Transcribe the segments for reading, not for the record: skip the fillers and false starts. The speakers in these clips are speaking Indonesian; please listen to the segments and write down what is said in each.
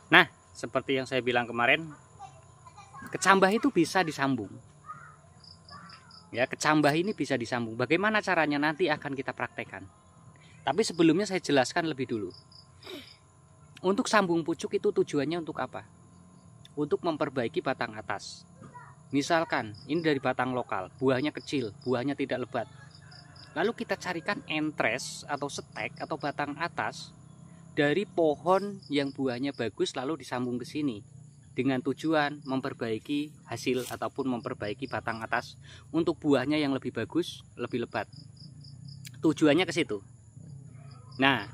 Nah, seperti yang saya bilang kemarin, kecambah itu bisa disambung. Ya, kecambah ini bisa disambung. Bagaimana caranya nanti akan kita praktekkan. Tapi sebelumnya saya jelaskan lebih dulu. Untuk sambung pucuk itu tujuannya untuk apa? Untuk memperbaiki batang atas. Misalkan ini dari batang lokal, buahnya kecil, buahnya tidak lebat. Lalu kita carikan entres atau stek atau batang atas dari pohon yang buahnya bagus lalu disambung ke sini dengan tujuan memperbaiki hasil ataupun memperbaiki batang atas untuk buahnya yang lebih bagus, lebih lebat. Tujuannya ke situ. Nah,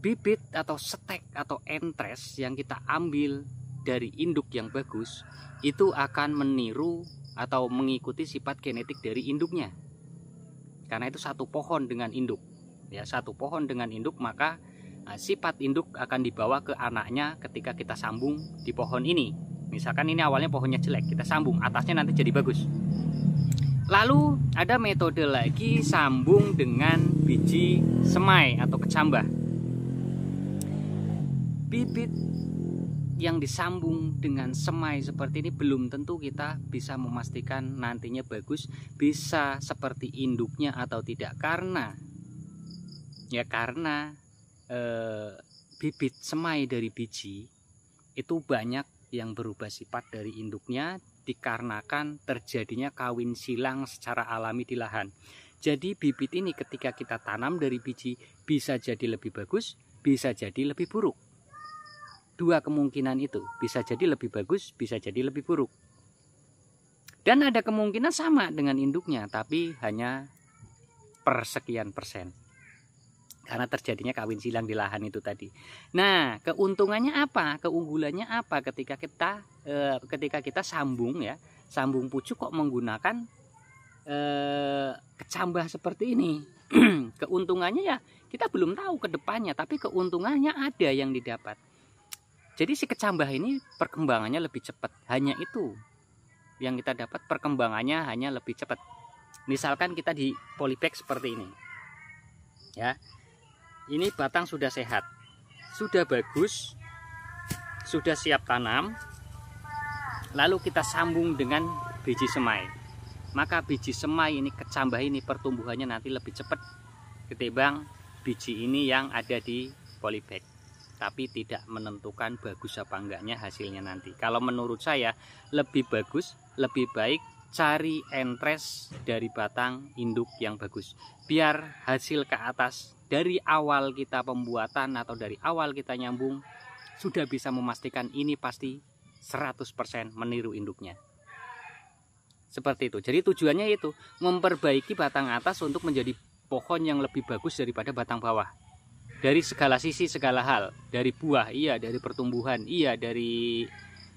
bibit atau stek atau entres yang kita ambil dari induk yang bagus itu akan meniru atau mengikuti sifat genetik dari induknya. Karena itu satu pohon dengan induk. Ya, satu pohon dengan induk, maka sifat induk akan dibawa ke anaknya ketika kita sambung di pohon ini. Misalkan ini awalnya pohonnya jelek, kita sambung, atasnya nanti jadi bagus. Lalu ada metode lagi sambung dengan biji semai atau kecambah. Bibit yang disambung dengan semai seperti ini belum tentu kita bisa memastikan nantinya bagus, bisa seperti induknya atau tidak, karena bibit semai dari biji itu banyak yang berubah sifat dari induknya dikarenakan terjadinya kawin silang secara alami di lahan. Jadi bibit ini ketika kita tanam dari biji bisa jadi lebih bagus, bisa jadi lebih buruk. Dua kemungkinan itu, bisa jadi lebih bagus, bisa jadi lebih buruk. Dan ada kemungkinan sama dengan induknya, tapi hanya persekian persen. Karena terjadinya kawin silang di lahan itu tadi. Nah, keuntungannya apa? Keunggulannya apa ketika kita sambung ya, sambung pucuk kok menggunakan kecambah seperti ini. Keuntungannya ya kita belum tahu ke depannya, tapi keuntungannya ada yang didapat. Jadi si kecambah ini perkembangannya lebih cepat. Hanya itu yang kita dapat, perkembangannya hanya lebih cepat. Misalkan kita di polybag seperti ini. Ya. Ini batang sudah sehat. Sudah bagus. Sudah siap tanam. Lalu kita sambung dengan biji semai. Maka biji semai ini, kecambah ini pertumbuhannya nanti lebih cepat ketimbang biji ini yang ada di polybag. Tapi tidak menentukan bagus apa enggaknya hasilnya nanti. Kalau menurut saya lebih bagus, lebih baik cari entres dari batang induk yang bagus. Biar hasil ke atas dari awal kita pembuatan atau dari awal kita nyambung sudah bisa memastikan ini pasti 100% meniru induknya. Seperti itu. Jadi tujuannya itu memperbaiki batang atas untuk menjadi pohon yang lebih bagus daripada batang bawah. Dari segala sisi, segala hal. Dari buah, iya. Dari pertumbuhan, iya. Dari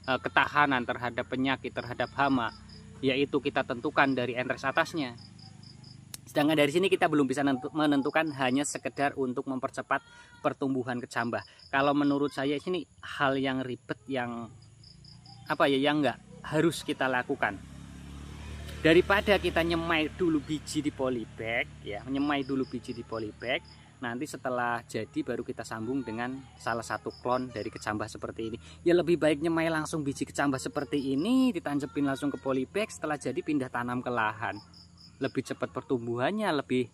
ketahanan terhadap penyakit, terhadap hama, yaitu kita tentukan dari entres atasnya. Sedangkan dari sini kita belum bisa menentukan, hanya sekedar untuk mempercepat pertumbuhan kecambah. Kalau menurut saya ini hal yang ribet, yang yang nggak harus kita lakukan. Daripada kita nyemai dulu biji di polybag, ya, nyemai dulu biji di polybag. Nanti setelah jadi baru kita sambung dengan salah satu klon dari kecambah seperti ini. Ya lebih baik nyemai langsung biji kecambah seperti ini, ditancepin langsung ke polybag, setelah jadi pindah tanam ke lahan. Lebih cepat pertumbuhannya, lebih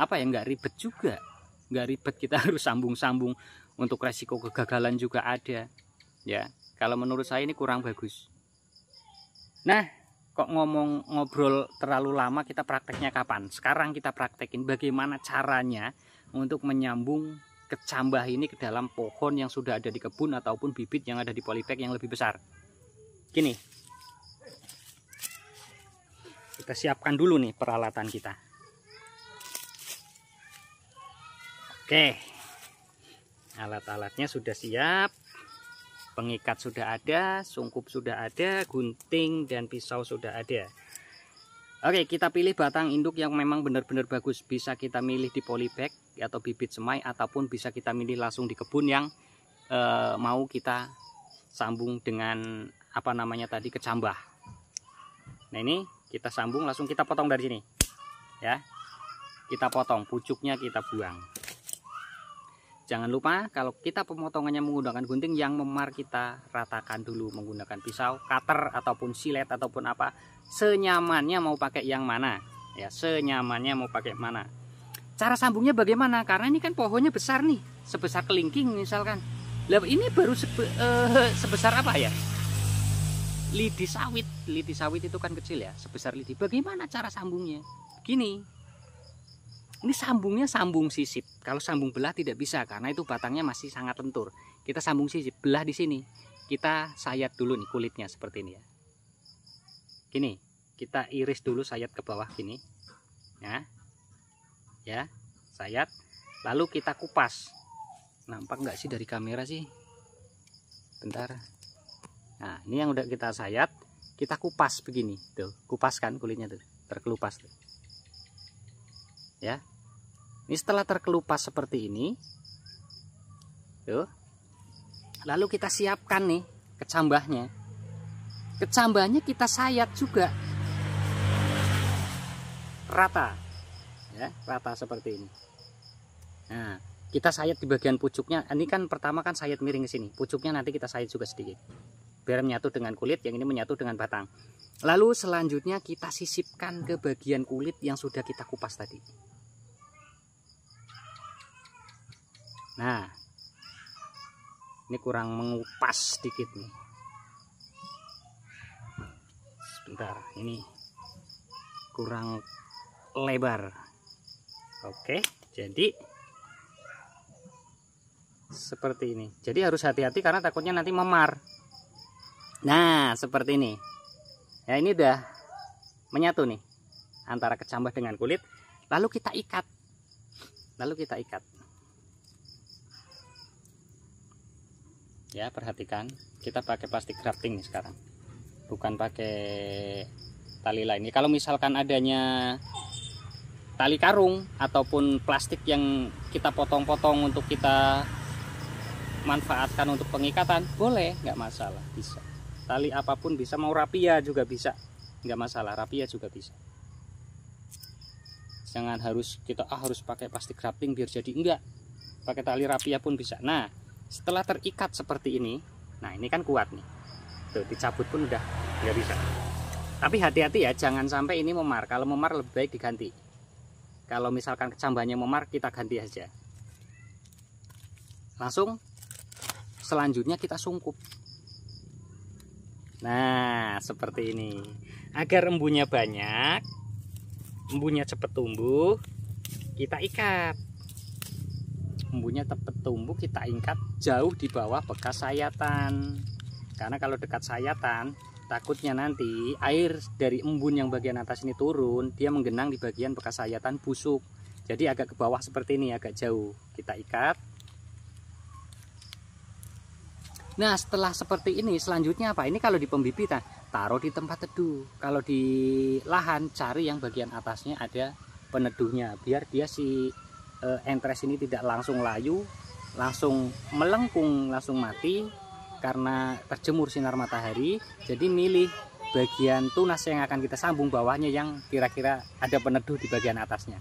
nggak ribet juga. Nggak ribet kita harus sambung-sambung, untuk resiko kegagalan juga ada. Ya, kalau menurut saya ini kurang bagus. Nah, kok ngobrol terlalu lama, kita prakteknya kapan? Sekarang kita praktekin bagaimana caranya untuk menyambung kecambah ini ke dalam pohon yang sudah ada di kebun ataupun bibit yang ada di polybag yang lebih besar. Gini, kita siapkan dulu nih peralatan kita. Oke, alat-alatnya sudah siap, pengikat sudah ada, sungkup sudah ada, gunting dan pisau sudah ada. Oke, kita pilih batang induk yang memang benar-benar bagus. Bisa kita milih di polybag atau bibit semai, ataupun bisa kita milih langsung di kebun yang mau kita sambung dengan tadi, kecambah. Nah, ini kita sambung, langsung kita potong dari sini. Ya. Kita potong, pucuknya kita buang. Jangan lupa kalau kita pemotongannya menggunakan gunting, yang memar kita ratakan dulu menggunakan pisau, cutter ataupun silet ataupun apa, senyamannya mau pakai yang mana ya, senyamannya mau pakai mana. Cara sambungnya bagaimana? Karena ini kan pohonnya besar nih, sebesar kelingking misalkan. Lah ini baru sebesar apa ya? Lidi sawit. Lidi sawit itu kan kecil ya, sebesar lidi. Bagaimana cara sambungnya? Gini. Ini sambungnya sambung sisip. Kalau sambung belah tidak bisa karena itu batangnya masih sangat lentur. Kita sambung sisip, belah di sini. Kita sayat dulu nih kulitnya seperti ini ya. Gini, kita iris dulu, sayat ke bawah gini. Ya, sayat. Lalu kita kupas. Nampak nggak sih dari kamera sih? Bentar. Nah, ini yang udah kita sayat, kita kupas begini. Tuh, kupas kan kulitnya tuh, terkelupas tuh. Ya, ini setelah terkelupas seperti ini, tuh, lalu kita siapkan nih kecambahnya. Kecambahnya kita sayat juga rata, ya, rata seperti ini. Nah, kita sayat di bagian pucuknya. Ini kan pertama kan sayat miring ke sini, pucuknya nanti kita sayat juga sedikit, biar menyatu dengan kulit. Yang ini menyatu dengan batang. Lalu selanjutnya kita sisipkan ke bagian kulit yang sudah kita kupas tadi. Nah, ini kurang mengupas sedikit nih. Sebentar, ini kurang lebar. Oke, jadi seperti ini. Jadi harus hati-hati karena takutnya nanti memar. Nah, seperti ini. Ya, ini udah menyatu nih antara kecambah dengan kulit. Lalu kita ikat. Ya, perhatikan, kita pakai plastik grafting nih sekarang, bukan pakai tali lain. Kalau misalkan adanya tali karung ataupun plastik yang kita potong-potong untuk kita manfaatkan untuk pengikatan, boleh, nggak masalah, bisa. Tali apapun bisa, mau rapia juga bisa, nggak masalah, rapia juga bisa. Jangan harus kita harus pakai plastik grafting biar jadi, enggak, pakai tali rapia pun bisa. Nah, setelah terikat seperti ini, nah ini kan kuat nih, tuh dicabut pun udah nggak bisa. Tapi hati-hati ya, jangan sampai ini memar. Kalau memar lebih baik diganti. Kalau misalkan kecambahnya memar, kita ganti aja. Langsung selanjutnya kita sungkup. Nah, seperti ini. Agar embunya banyak, embunya cepat tumbuh, kita ikat. Embunya cepat tumbuh, kita ikat jauh di bawah bekas sayatan. Karena kalau dekat sayatan, takutnya nanti air dari embun yang bagian atas ini turun, dia menggenang di bagian bekas sayatan, busuk. Jadi agak ke bawah seperti ini, agak jauh. Kita ikat. Nah, setelah seperti ini, selanjutnya apa? Ini kalau di pembibitan, taruh di tempat teduh. Kalau di lahan, cari yang bagian atasnya ada peneduhnya, biar dia si entres ini tidak langsung layu, langsung melengkung, langsung mati karena terjemur sinar matahari. Jadi milih bagian tunas yang akan kita sambung, bawahnya yang kira-kira ada peneduh di bagian atasnya.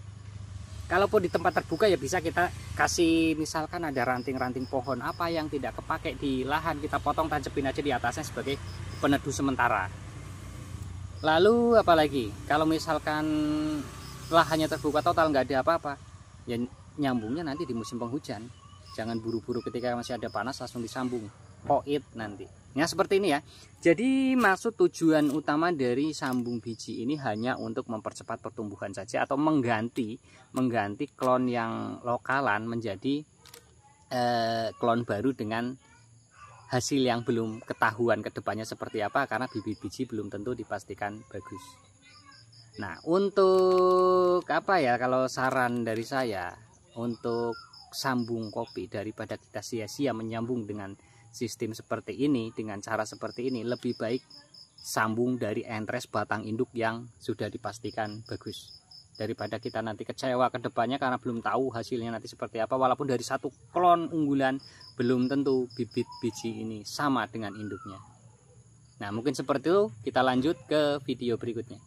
Kalaupun di tempat terbuka ya bisa kita kasih, misalkan ada ranting-ranting pohon apa yang tidak kepake di lahan, kita potong, tancepin aja di atasnya sebagai peneduh sementara. Lalu apalagi kalau misalkan lahannya terbuka total, nggak ada apa-apa, ya nyambungnya nanti di musim penghujan. Jangan buru-buru ketika masih ada panas langsung disambung, koit nanti. Ya seperti ini ya. Jadi maksud tujuan utama dari sambung biji ini hanya untuk mempercepat pertumbuhan saja, atau mengganti klon yang lokalan menjadi klon baru dengan hasil yang belum ketahuan kedepannya seperti apa, karena bibit biji belum tentu dipastikan bagus. Nah, untuk apa ya, kalau saran dari saya untuk sambung kopi, daripada kita sia-sia menyambung dengan sistem seperti ini, dengan cara seperti ini, lebih baik sambung dari entres batang induk yang sudah dipastikan bagus, daripada kita nanti kecewa ke depannya karena belum tahu hasilnya nanti seperti apa. Walaupun dari satu klon unggulan, belum tentu bibit biji ini sama dengan induknya. Nah, mungkin seperti itu. Kita lanjut ke video berikutnya.